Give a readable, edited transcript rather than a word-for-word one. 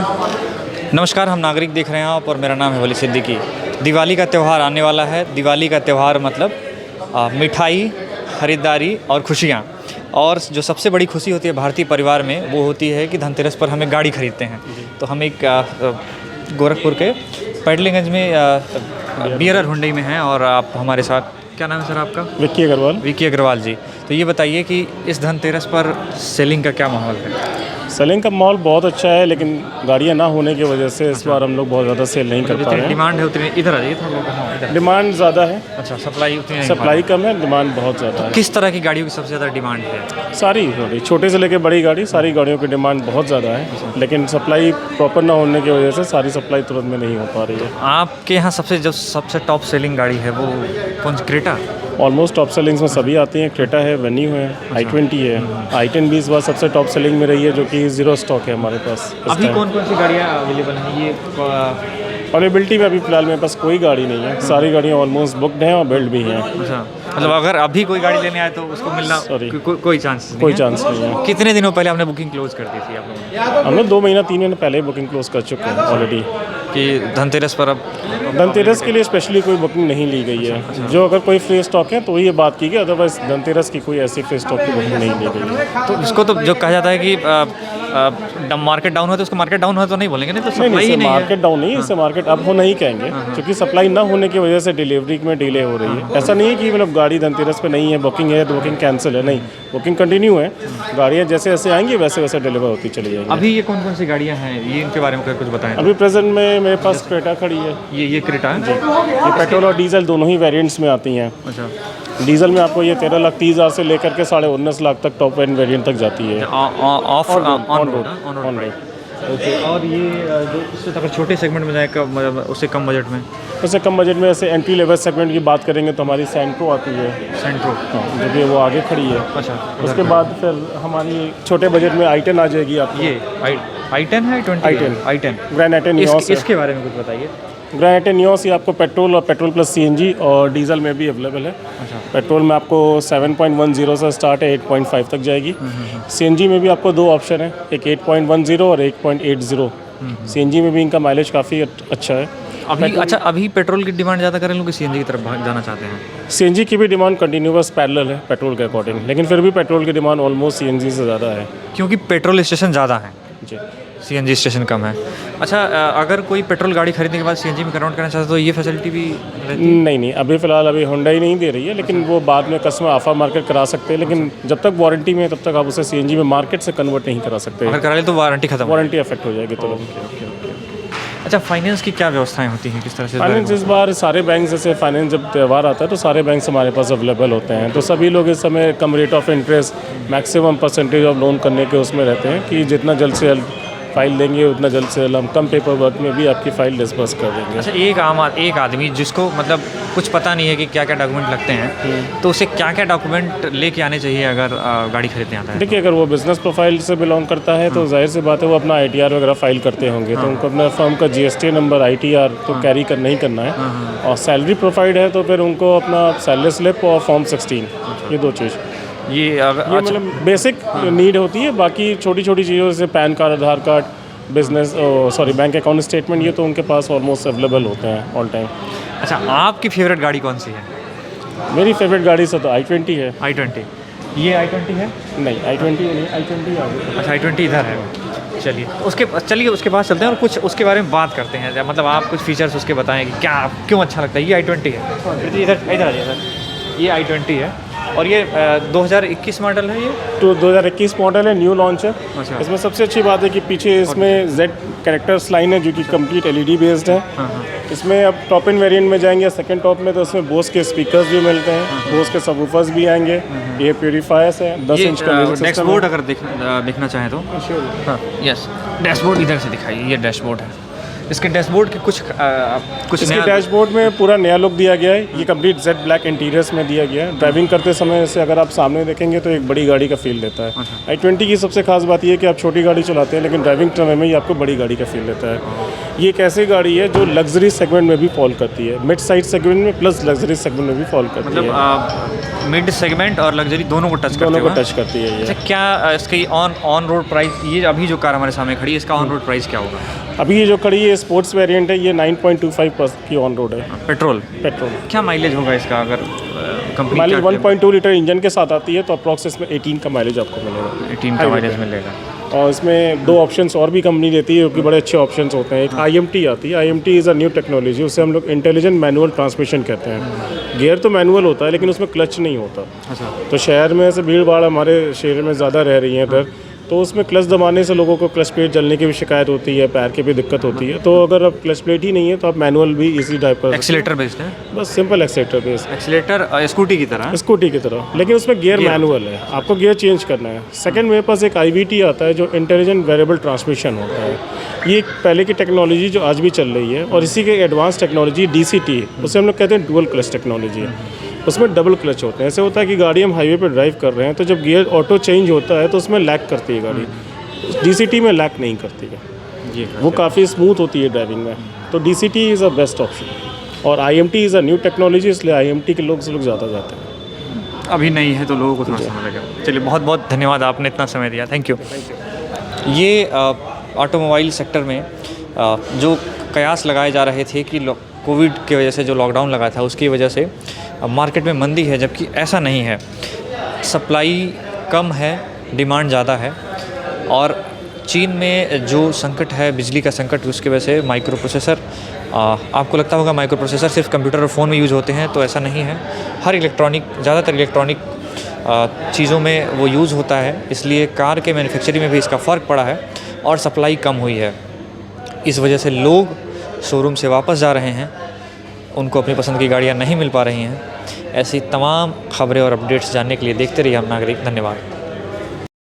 नमस्कार, हम नागरिक देख रहे हैं आप और मेरा नाम है वली सिद्दीकी। दिवाली का त्यौहार आने वाला है। दिवाली का त्यौहार मतलब मिठाई, ख़रीदारी और खुशियाँ। और जो सबसे बड़ी खुशी होती है भारतीय परिवार में वो होती है कि धनतेरस पर हमें गाड़ी ख़रीदते हैं। तो हम एक गोरखपुर के पैडलिंगंज में बियरर हुंडई में हैं और आप हमारे साथ, क्या नाम है सर आपका? विक्की अग्रवाल। विक्की अग्रवाल जी। तो ये बताइए कि इस धनतेरस पर सेलिंग का क्या माहौल है? सेलिंग का माहौल बहुत अच्छा है, लेकिन गाड़ियाँ ना होने की वजह से इस बार हम लोग बहुत ज़्यादा सेल नहीं कर पा रहे हैं। डिमांड है उतनी, इधर आ जाइए थोड़ा। डिमांड ज़्यादा है। अच्छा, सप्लाई उतनी नहीं? सप्लाई कम है, डिमांड बहुत ज़्यादा है। किस तरह की गाड़ियों की सबसे ज़्यादा डिमांड है? सारी गाड़ी, छोटे से लेकर बड़ी गाड़ी, सारी गाड़ियों की डिमांड बहुत ज़्यादा है, लेकिन सप्लाई प्रॉपर ना होने की वजह से सारी सप्लाई तुरंत में नहीं हो पा रही है। आपके यहाँ सबसे टॉप सेलिंग गाड़ी है वो कौन सी? क्रेटा? ऑलमोस्ट टॉप सेलिंग्स में सभी आती हैं। क्रेटा है, वेन्यू है, i20 है, i10 भी इस बार सबसे टॉप सेलिंग में रही है, जो कि ज़ीरो स्टॉक है हमारे पास। अभी कौन कौन सी गाड़ियाँ अवेलेबल हैं? ये अवेलेबिलिटी में अभी फ़िलहाल मेरे पास कोई गाड़ी नहीं है। सारी गाड़ियाँ ऑलमोस्ट बुकड हैं और बिल्ड भी हैं। अच्छा, मतलब अगर अभी कोई गाड़ी लेने आए तो उसको मिलना कोई चांस नहीं? कोई चांस नहीं है। कितने दिनों पहले आपने बुकिंग क्लोज कर दी थी आप लोगों ने? हमने 2 महीना 3 महीने पहले बुकिंग क्लोज कर चुके हैं ऑलरेडी। कि धनतेरस पर अब धनतेरस के लिए स्पेशली कोई बुकिंग नहीं ली गई है। जो अगर कोई फ्री स्टॉक है तो ये बात की गई, अदरवाइज धनतेरस की कोई ऐसी फ्री स्टॉक की बुकिंग नहीं ली गई है। तो इसको तो जो कहा जाता है कि मार्केट डाउन हो तो उसको मार्केट डाउन हो तो नहीं बोलेंगे, नहीं तो सप्लाई नहीं, ही नहीं है। मार्केट डाउन नहीं है, इसे मार्केट अप हो नहीं कहेंगे, क्योंकि सप्लाई ना होने की वजह से डिलीवरी में डिले हो रही है। ऐसा नहीं है कि मतलब गाड़ी धनतेरस पे नहीं है, बुकिंग है तो बुकिंग कैंसिल है, नहीं, बुकिंग कंटिन्यू है। गाड़ियाँ जैसे जैसे आएंगी वैसे वैसे डिलीवर होती चली जाएंगी। अभी ये कौन कौन सी गाड़ियाँ हैं, ये इनके बारे में कुछ बताएं? अभी प्रेजेंट में मेरे पास क्रेटा खड़ी है। ये क्रेटा है? ये पेट्रोल और डीजल दोनों ही वेरिएंट्स में आती हैं। अच्छा, डीजल में आपको ये 13,30,000 से लेकर के 19.5 लाख तक टॉप एंड वेरिएंट तक जाती है। Of on road. ओके। और ये जो इससे अगर छोटे सेगमेंट में जाए उससे कम बजट में? उससे कम बजट में ऐसे एंट्री लेवल सेगमेंट की बात करेंगे तो हमारी सेंट्रो आती है। सेंट्रो? जो कि वो आगे खड़ी है। अच्छा, उसके बाद फिर हमारी छोटे बजट में i10 आ जाएगी आपको। ये i10 है? i10 grand i10 Nios. इसके बारे में कुछ बताइए। ग्रैंड i10 नियोस ये आपको पेट्रोल और पेट्रोल प्लस CNG और डीजल में भी अवेलेबल है। अच्छा, पेट्रोल में आपको 7.10 से स्टार्ट है, 8.5 तक जाएगी। CNG में भी आपको 2 ऑप्शन है, एक 8.10 और 8.80। CNG में भी इनका माइलेज काफ़ी अच्छा है। अभी पेट्रोल की डिमांड ज़्यादा करें लोग कि CNG की तरफ जाना चाहते हैं? CNG की भी डिमांड कंटिन्यूअस पैरेलल है पेट्रोल के अकॉर्डिंग, लेकिन फिर भी पेट्रोल की डिमांड ऑलमोस्ट CNG से ज़्यादा है, क्योंकि पेट्रोल स्टेशन ज़्यादा हैं जी, CNG स्टेशन कम है। अच्छा, अगर कोई पेट्रोल गाड़ी खरीदने के बाद CNG में कन्वर्ट करना चाहता है तो ये फैसिलिटी भी रहती है? नहीं, अभी फ़िलहाल अभी हुंडई नहीं दे रही है, लेकिन वो बाद में कस्टमर ऑफर मार्केट करा सकते हैं, लेकिन जब तक वारंटी में है तब तक आप उसे CNG में मार्केट से कन्वर्ट नहीं करा सकते। अगर करा ले तो वारंटी खत्म? वारंटी अफेक्ट हो जाएगी तुरंत। अच्छा, फाइनेंस की क्या व्यवस्थाएं होती हैं, किस तरह से? फाइनेंस इस बार सारे बैंक, जैसे फाइनेंस जब त्यौहार आता है तो सारे बैंक हमारे पास अवेलेबल होते हैं, तो सभी लोग इस समय कम rate of interest, maximum percentage of loan करने के उसमें रहते हैं कि जितना जल्द से जल्द फाइल देंगे उतना जल्द से जल्द हम कम पेपर वर्क में भी आपकी फ़ाइल डिस्पर्स कर देंगे। अच्छा, एक आदमी जिसको मतलब कुछ पता नहीं है कि क्या क्या डॉक्यूमेंट लगते हैं, तो उसे क्या क्या डॉक्यूमेंट लेके आने चाहिए अगर गाड़ी खरीदने आता है? देखिए, अगर वो बिज़नेस प्रोफाइल से बिलोंग करता है तो जाहिर सी बात है वो अपना ITR वगैरह फाइल करते होंगे, तो उनको अपना फर्म का GST नंबर, ITR तो कैरी नहीं करना है। और सैलरी प्रोफाइल्ड है तो फिर उनको अपना सैलरी स्लिप और फॉर्म 16, ये 2 चीज़, ये मतलब बेसिक नीड होती है। बाकी छोटी छोटी चीज़ों जैसे PAN card, Aadhaar card, business bank account statement, ये तो उनके पास ऑलमोस्ट अवेलेबल होते हैं ऑल टाइम। अच्छा, आपकी फेवरेट गाड़ी कौन सी है? मेरी फेवरेट गाड़ी से तो i20 है। i20? ये i20 है? नहीं, i20 नहीं, i20 आ गई। अच्छा, i20 इधर है। चलिए उसके बाद चलते हैं और कुछ उसके बारे में बात करते हैं। मतलब आप कुछ फीचर्स उसके बताएं कि क्या क्यों अच्छा लगता है। ये i20 है, इधर आ जाइए सर। ये i20 है और ये 2021 मॉडल है। ये तो 2021 मॉडल है, न्यू लॉन्च है। अच्छा। इसमें सबसे अच्छी बात है कि पीछे इसमें Z कैरेक्टर्स लाइन है जो कि कंप्लीट LED बेस्ड है। इसमें अब टॉप इन वेरिएंट में जाएंगे सेकंड टॉप में तो इसमें बोस के स्पीकर्स भी मिलते हैं, बोस के सबवूफर्स भी आएंगे, एयर प्यूरीफायर्स है, 10 इंच का म्यूजिक सिस्टम है। डैशबोर्ड अगर देखना चाहें तो हाँ, यस, डैशबोर्ड इधर से दिखाइए। ये डैशबोर्ड है। इसके डैशबोर्ड के कुछ इसके डैशबोर्ड में पूरा नया लुक दिया गया है। ये कंप्लीट Z ब्लैक इंटीरियर्स में दिया गया है। ड्राइविंग करते समय से अगर आप सामने देखेंगे तो एक बड़ी गाड़ी का फील देता है। i20 की सबसे खास बात ये है कि आप छोटी गाड़ी चलाते हैं लेकिन ड्राइविंग समय में ही आपको बड़ी गाड़ी का फील देता है। ये एक ऐसी गाड़ी है जो लग्जरी सेगमेंट में भी फॉल करती है, मिड साइज सेगमेंट में प्लस लग्जरी सेगमेंट में भी फॉल करती है। मतलब मिड सेगमेंट और लग्जरी दोनों को टच दोनों को करते टच करती है ये। अच्छा, क्या इसकी ऑन रोड प्राइस, ये अभी जो कार हमारे सामने खड़ी है इसका ऑन रोड प्राइस क्या होगा? अभी ये जो खड़ी है स्पोर्ट्स वेरिएंट है, ये 9.25 की ऑन रोड है पेट्रोल पेट्रोल। क्या माइलेज होगा इसका? अगर कंपनी माइलेज 1.2 लीटर इंजन के साथ आती है तो अप्रॉक्स इसमें 18 का माइलेज आपको मिलेगा। 18 का माइलेज मिलेगा। और इसमें 2 ऑप्शंस और भी कंपनी देती है, क्योंकि बड़े अच्छे ऑप्शंस होते हैं। एक IMT आती है, IMT is a new technology, उसे हम लोग इंटेलिजेंट मैनुअल ट्रांसमिशन कहते हैं। गियर तो मैनुअल होता है लेकिन उसमें क्लच नहीं होता। अच्छा, तो शहर में ऐसे भीड़ भाड़ हमारे शहर में ज़्यादा रह रही है इधर, तो उसमें क्लच दबाने से लोगों को क्लच प्लेट जलने की भी शिकायत होती है, पैर की भी दिक्कत होती है। तो अगर अब क्लच प्लेट ही नहीं है तो आप मैनुअल भी इजी टाइप कर, एक्सीलेटर बेस्ड है, बस simple accelerator based, accelerator scooty की तरह। स्कूटी की तरह, लेकिन उसमें गियर मैनुअल है, आपको गियर चेंज करना है। सेकंड मेरे पास एक IVT आता है जो इंटेलिजेंट वेरिएबल ट्रांसमिशन होता है। ये एक पहले की टेक्नोलॉजी जो आज भी चल रही है, और इसी के एडवांस टेक्नोलॉजी DCT, उसे हम लोग कहते हैं डुअल क्लच टेक्नोलॉजी। उसमें डबल क्लच होते हैं। ऐसे होता है कि गाड़ी हम हाईवे पर ड्राइव कर रहे हैं तो जब गियर ऑटो चेंज होता है तो उसमें लैग करती है गाड़ी, DCT में लैग नहीं करती है, ये वो काफ़ी स्मूथ होती है ड्राइविंग में। तो DCT is a best option. और IMT is a new technology, इसलिए IMT के लोग ज़्यादा जाते हैं। अभी नहीं है तो लोगों को थोड़ा समय लगेगा। चलिए, बहुत बहुत धन्यवाद, आपने इतना समय दिया, थैंक यू। ये ऑटोमोबाइल सेक्टर में जो कयास लगाए जा रहे थे कि कोविड की वजह से जो लॉकडाउन लगा था उसकी वजह से मार्केट में मंदी है, जबकि ऐसा नहीं है। सप्लाई कम है, डिमांड ज़्यादा है। और चीन में जो संकट है, बिजली का संकट, उसकी वजह से माइक्रो प्रोसेसर, आपको लगता होगा माइक्रो प्रोसेसर सिर्फ कंप्यूटर और फ़ोन में यूज़ होते हैं, तो ऐसा नहीं है। हर ज़्यादातर इलेक्ट्रॉनिक चीज़ों में वो यूज़ होता है, इसलिए कार के मैन्युफैक्चरिंग में भी इसका फ़र्क पड़ा है और सप्लाई कम हुई है। इस वजह से लोग शोरूम से वापस जा रहे हैं, उनको अपनी पसंद की गाड़ियाँ नहीं मिल पा रही हैं। ऐसी तमाम खबरें और अपडेट्स जानने के लिए देखते रहिए हम नागरिक। धन्यवाद।